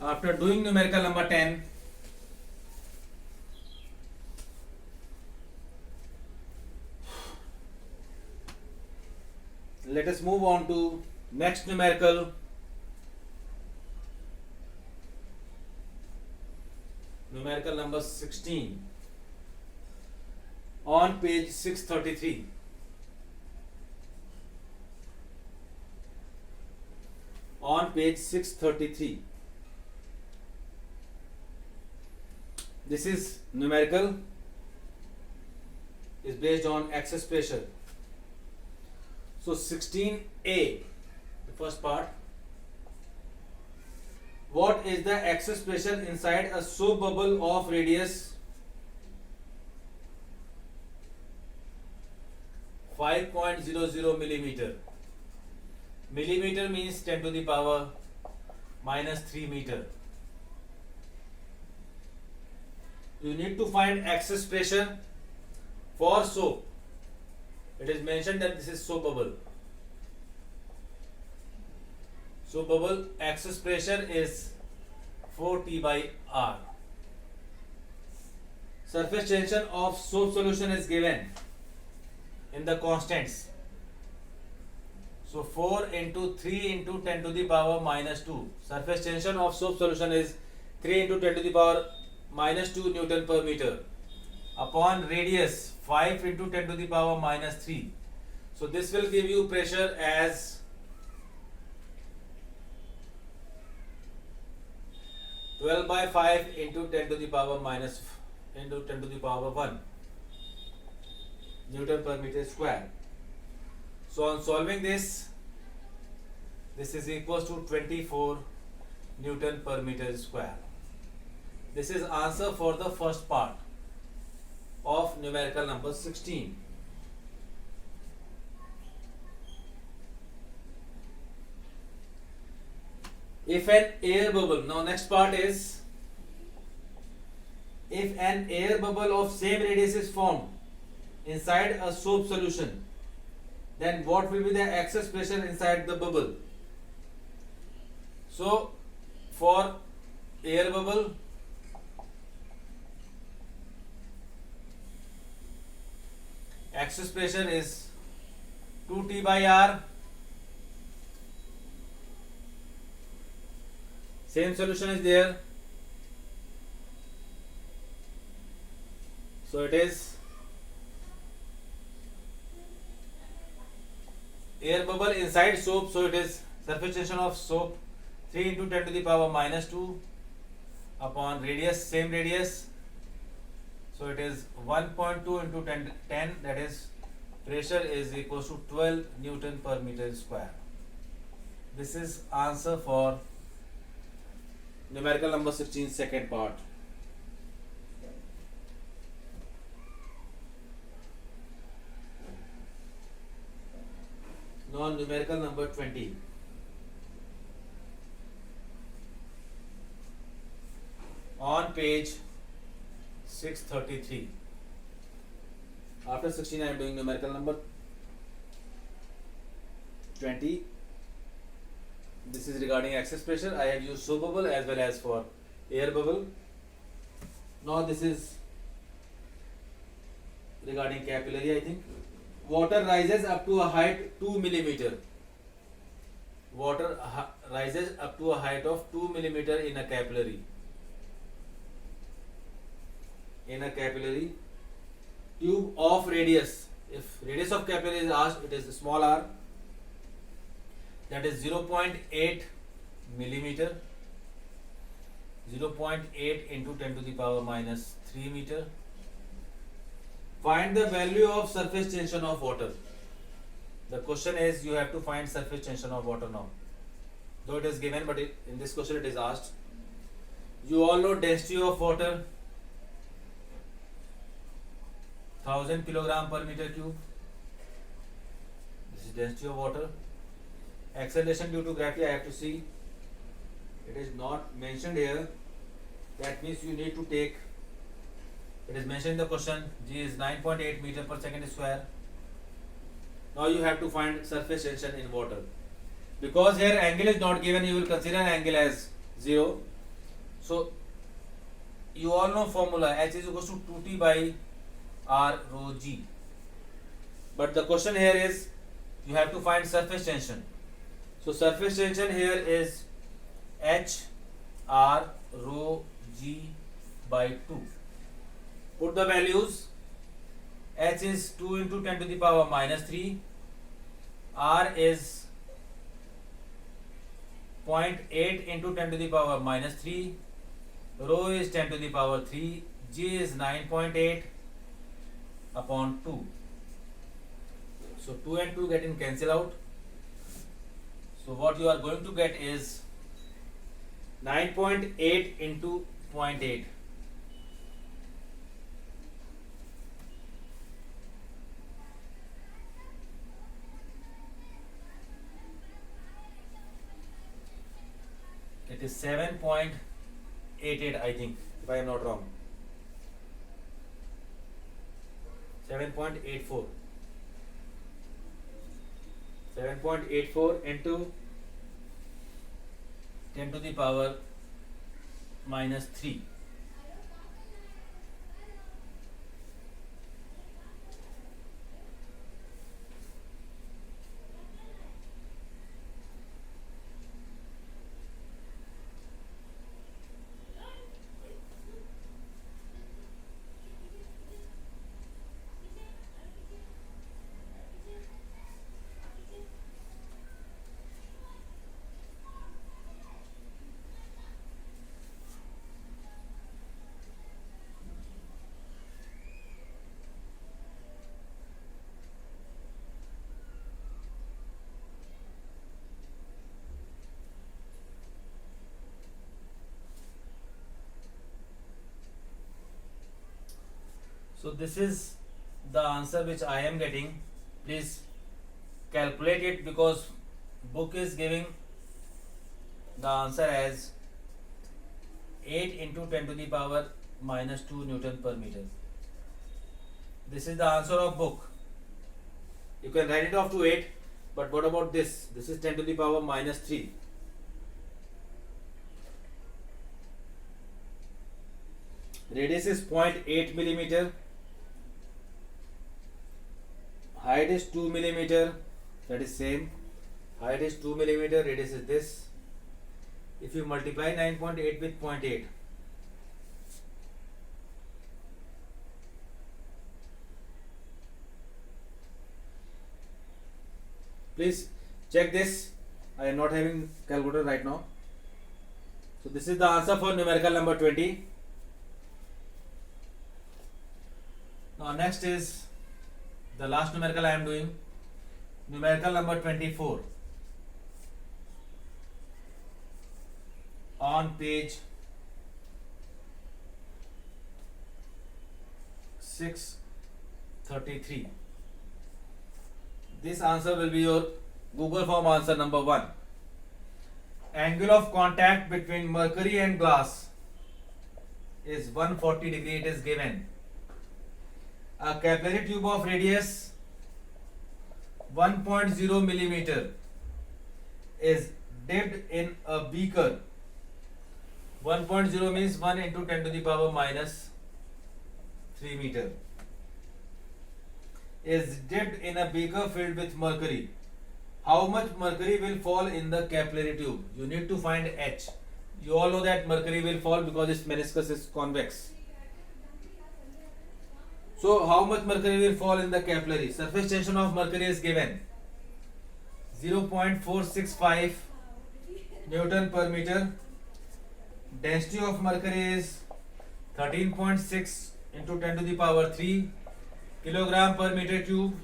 After doing numerical number 10, let us move on to next numerical. Numerical number 16 on page 633. On page 633. This is numerical, is based on excess pressure. So 16A, the first part. What is the excess pressure inside a soap bubble of radius 5.00 millimeter? Millimeter means 10 to the power minus 3 meter. You need to find excess pressure for soap. It is mentioned that this is soap bubble. Soap bubble excess pressure is 4T by R. Surface tension of soap solution is given in the constants. So 4 into 3 into 10 to the power minus 2. Surface tension of soap solution is 3 into 10 to the power minus 2 Newton per meter upon radius 5 into 10 to the power minus 3. So this will give you pressure as 12 by 5 into 10 to the power minus into 10 to the power 1 Newton per meter square. So on solving this is equals to 24 Newton per meter square. This is answer for the first part of numerical number 16. If an air bubble, now next part is, if an air bubble of same radius is formed inside a soap solution, then what will be the excess pressure inside the bubble? So for air bubble, excess pressure is 2T by R. Same solution is there. So it is air bubble inside soap. So it is surface tension of soap 3 into 10 to the power minus 2 upon radius, same radius. So it is 1.2 into 10, that is pressure is equals to 12 Newton per meter square. This is answer for numerical number 16 second part. Now numerical number 20. On page 633. After 16 I am doing numerical number 20. This is regarding excess pressure. I have used soap bubble as well as for air bubble. Now this is regarding capillary, I think. Water rises up to a height 2 millimeter. Water rises up to a height of 2 millimeter in a capillary. In a capillary tube of radius, if radius of capillary is asked, it is small r, that is 0.8 millimeter, 0.8 into 10 to the power minus 3 meter. Find the value of surface tension of water. The question is, you have to find surface tension of water now. Though it is given, but in this question it is asked. You all know density of water 1000 kilogram per meter cube. This is density of water. Acceleration due to gravity, I have to see. It is not mentioned here. That means you need to take. It is mentioned in the question. G is 9.8 meter per second square. Now you have to find surface tension in water. Because here angle is not given, you will consider angle as 0. So you all know formula, H is equals to 2T by R rho G. But the question here is, you have to find surface tension. So surface tension here is H R rho G by 2. Put the values. H is 2 into 10 to the power minus 3. R is 0.8 into 10 to the power minus 3. Rho is 10 to the power 3. G is 9.8 upon 2. So 2 and 2 getting cancel out. So what you are going to get is 9.8 into 0.8. It is 7.88, I think, if I am not wrong. 7.84. 7.84 into 10 to the power minus 3. So this is the answer which I am getting. Please calculate it, because book is giving the answer as 8 into 10 to the power minus 2 Newton per meter. This is the answer of book. You can write it off to 8, but what about this? This is 10 to the power minus 3. Radius is 0.8 millimeter. Height is 2 millimeter. That is same. Height is 2 millimeter. Radius is this. If you multiply 9.8 with 0.8, please check this. I am not having calculator right now. So this is the answer for numerical number 20. Now next is the last numerical I am doing. Numerical number 24. On page 633. This answer will be your Google form answer number 1. Angle of contact between mercury and glass is 140 degree. It is given. A capillary tube of radius 1.0 millimeter is dipped in a beaker. 1.0 means 1 into 10 to the power minus 3 meter. Is dipped in a beaker filled with mercury. How much mercury will fall in the capillary tube? You need to find H. You all know that mercury will fall because its meniscus is convex. So how much mercury will fall in the capillary? Surface tension of mercury is given 0.465 Newton per meter. Density of mercury is 13.6 into 10 to the power 3 kilogram per meter cube.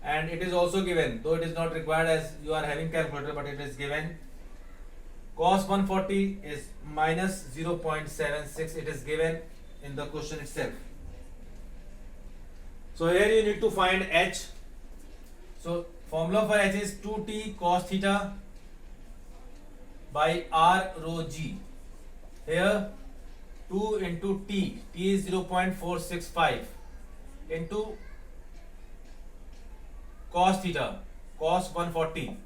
And it is also given, though it is not required as you are having calculator, but it is given. Cos 140 is minus 0.76. It is given in the question itself. So here you need to find H. So formula for H is 2T cos theta by R rho G. Here 2 into T. T is 0.465 into cos theta, cos 140.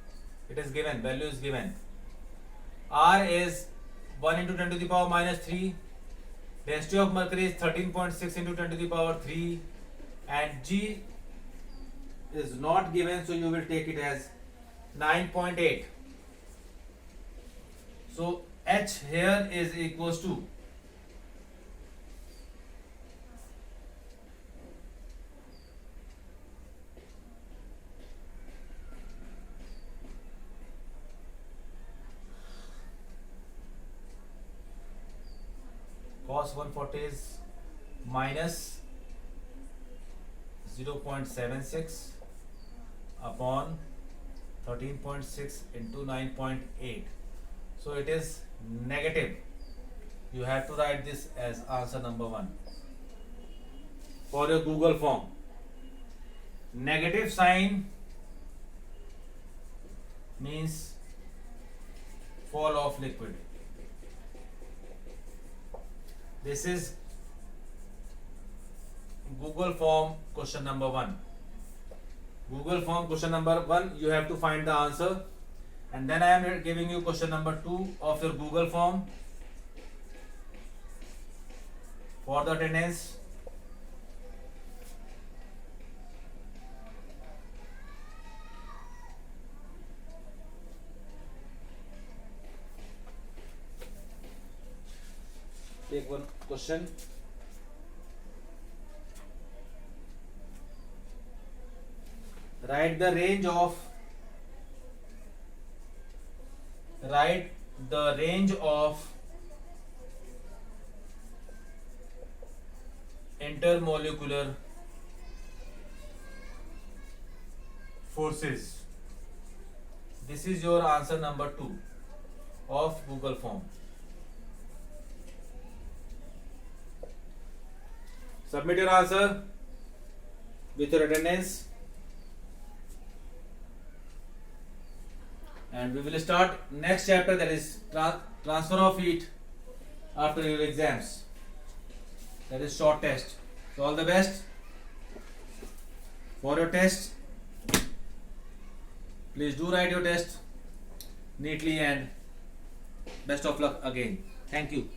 It is given, value is given. R is 1 into 10 to the power minus 3. Density of mercury is 13.6 into 10 to the power 3, and G is not given, so you will take it as 9.8. So H here is equals to cos 140 is minus 0.76 upon 13.6 into 9.8. So it is negative. You have to write this as answer number 1 for your Google form. Negative sign means fall of liquid. This is Google form question number 1. Google form question number 1, you have to find the answer, and then I am giving you question number 2 of your Google form for the attendance. Take one question. Write the range of intermolecular forces. This is your answer number 2 of Google form. Submit your answer with your attendance, and we will start next chapter, that is transfer of heat after your exams. That is short test. So all the best for your test. Please do write your test neatly, and best of luck again. Thank you.